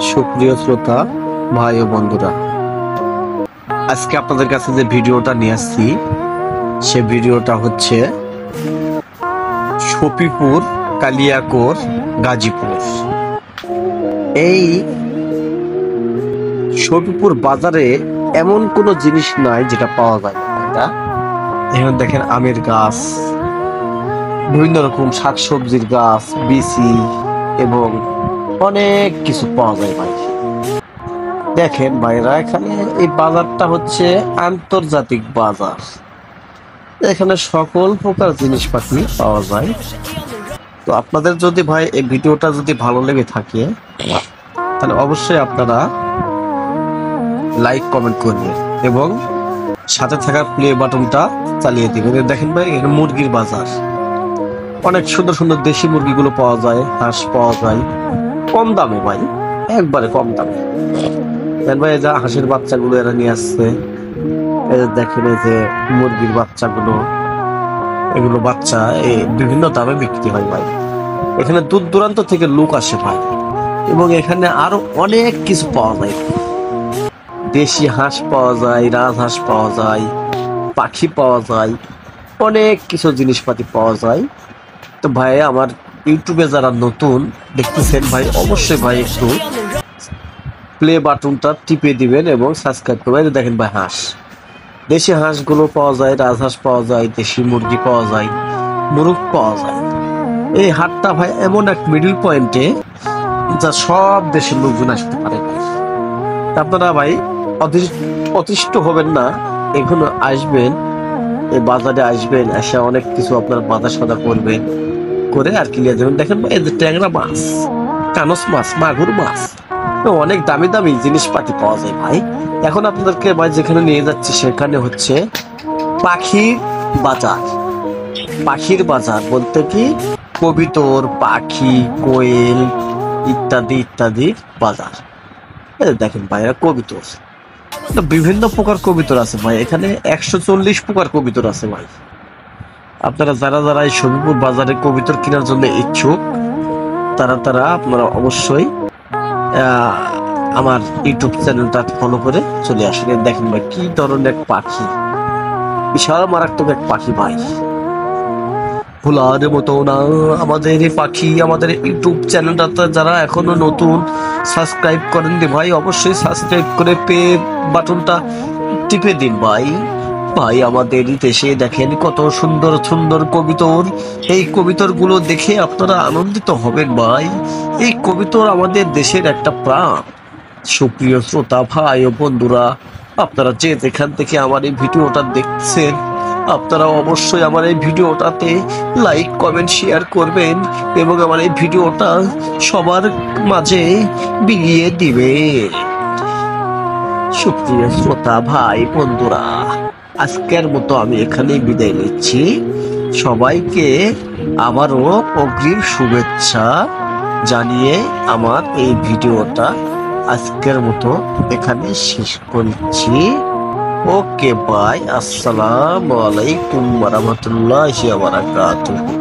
সুপ্রিয় শ্রোতা ভাই ও বন্ধুরা, আজকে আপনাদের কাছে যে ভিডিওটা নিয়ে আসছি সে ভিডিওটা হচ্ছে শফিপুর, কালিয়াকৈর, গাজীপুর। এই শফিপুর বাজারে এমন কোনো জিনিস নাই যেটা পাওয়া যায় না। এখানে দেখেন আমের গাছ, বিভিন্ন রকম শাকসবজির গাছ, বিচি এবং অনেক কিছু পাওয়া যায় ভাই। দেখেন ভাইরা, এখানে এই বাজারটা হচ্ছে আন্তর্জাতিক বাজার। এখানে সকল প্রকার জিনিসপাতি পাওয়া যায়। তো আপনাদের যদি ভাই এই ভিডিওটা যদি ভালো লেগে থাকে তাহলে অবশ্যই আপনারা লাইক কমেন্ট করবেন এবং সাথে থাকা প্লে বাটনটা চালিয়ে দিবেন। দেখেন ভাই, এখানে মুরগির বাজার, অনেক সুন্দর সুন্দর দেশি মুরগিগুলো পাওয়া যায়, হাঁস পাওয়া যায় কম দামে ভাই, একবারে কম দামে। ভাই যা হাঁসের বাচ্চাগুলো এরা নিয়ে আসছে, দেখেন এই যে মুরগির বাচ্চাগুলো, এগুলো বাচ্চা বিভিন্ন দামে বিক্রি হয় ভাই। এখানে দূর দূরান্ত থেকে লোক আসে ভাই, এবং এখানে আরো অনেক কিছু পাওয়া যায়। দেশি হাঁস পাওয়া যায়, রাজহাঁস পাওয়া যায়, পাখি পাওয়া যায়, অনেক কিছু জিনিসপাতি পাওয়া যায়। তো ভাই, আমার ইউটিউবে যারা নতুন দেখতেছেন ভাই, অবশ্যই ভাই একটু প্লে বাটনটা টিপে দিবেন এবং সাবস্ক্রাইব করবেন। দেখেন ভাই, হাঁস, দেশি হাঁসগুলো পাওয়া যায়, রাজহাঁস পাওয়া যায়, দেশি মুরগি পাওয়া যায়, মুরগ পাওয়া যায়। এই হাটটা ভাই এমন এক মিডল পয়েন্টে যা সব দেশের লোকজন আসতে পারে। আপনারা ভাই অতিষ্ঠ হবেন না, এখনো আসবেন, এই বাজারে আসবেন, এসে অনেক কিছু আপনার বাজার সদার করবেন, করে আর কি নিয়ে যাবেন। দেখেন ভাই, এই যে ট্যাংরা মাছ, কানস মাছ, মাগুর মাছ, অনেক দামি দামি জিনিসপাতি পাওয়া যায় ভাই। এখন আপনাদেরকে ভাই যেখানে নিয়ে যাচ্ছি সেখানে হচ্ছে পাখির বাজার। পাখির বাজার বলতে কি, কবিতর, পাখি, কোয়েল ইত্যাদি ইত্যাদি বাজার। দেখেন ভাই, কবিতর, বিভিন্ন প্রকার কবিতর আছে ভাই। এখানে 140 প্রকার কবিতর আছে ভাই। আপনারা যারা যারা এই শফিপুর বাজারে কবিতর কেনার জন্য ইচ্ছুক, তারা আপনারা অবশ্যই আমার ইউটিউব চ্যানেলটা ফলো করে চলে আসেন। দেখেন ভাই, কি ধরনের পাখি, বিশাল মারাত্মক এক পাখি ভাই, ভোলার মতো না আমাদের এই পাখি। আমাদের ইউটিউব চ্যানেলটা যারা এখনো নতুন সাবস্ক্রাইব করেন দি ভাই, অবশ্যই সাবস্ক্রাইব করে বাটনটা টিপে দিন ভাই। ভাই, আমাদের দেশে দেখেন কত সুন্দর সুন্দর কবিতর। এই কবিতর গুলো দেখে আপনারা আনন্দিত হবেন ভাই। এই কবিতর আমাদের দেশের একটা প্রাণ। সুপ্রিয় শ্রোতা ভাই ও বন্ধুরা, আপনারা যে যেখান থেকে আমার এই ভিডিওটা দেখছেন, আপনারা অবশ্যই আমার এই ভিডিওটাতে লাইক কমেন্ট শেয়ার করবেন এবং আমার এই ভিডিওটা সবার মাঝে বিলিয়ে দিবেন। সুপ্রিয় শ্রোতা ভাই বন্ধুরা, আজকের মতো আমি এখানেই বিদায় নিচ্ছি। সবাইকে আবারও অগ্রিম শুভেচ্ছা জানিয়ে আমার এই ভিডিওটা আজকের মতো এখানে শেষ করছি। ওকে বাই, আসসালামু আলাইকুম ওয়া রাহমাতুল্লাহি ওয়া বারাকাতুহু।